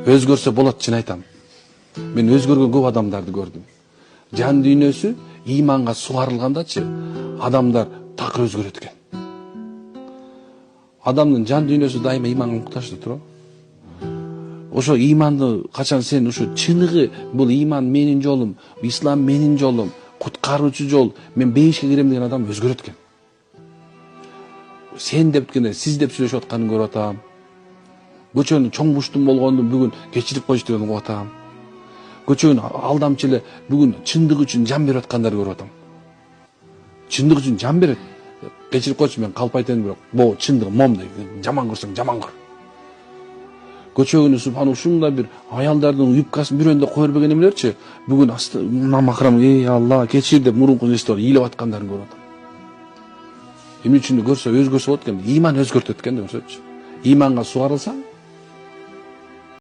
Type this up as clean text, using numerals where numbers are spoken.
Өзгөрсө болот, чын айтам. Мен өзгөргөн көп адамдарды көрдүм. Жан дүйнөсү иманга сугарылгандачы адамдар такыр өзгөрөт экен. Адамдын жан дүйнөсү дайыма иманга муктаж туруп. Ошо иманды качан сен ушу чыныгы бул иман менин жолум, ислам менин жолум, куткаруучу жол, мен бейишке кирем деген адам өзгөрөт экен. Сен деп гана сиз деп сүйлөшүп атканын көрүп атам. Көчөнү чоң буштун болгону бүгүн кечирип койчу деген угуп атам. Көчөнү алдамчы эле бүгүн чындык үчүн жан берип аткандарды көрүп атам. Чындык үчүн жан берет. Кечирип койчу, мен калп айтайын, бирок бул чындык мом дейт. Жаман көрсөң жаман көр. Көчөгүнү субхан ушундай бир аялдардын юбкасын бирөндө кое бербеген эмелерчи, бүгүн намакырам, ey Алла кечир деп мурунку нестер ыйлап аткандарын көрүп атам. Эмне үчүн көрсө өзгөрсө болот экен, иман өзгөртөт экен деп көрсөчү. Иманга сугарылсаң,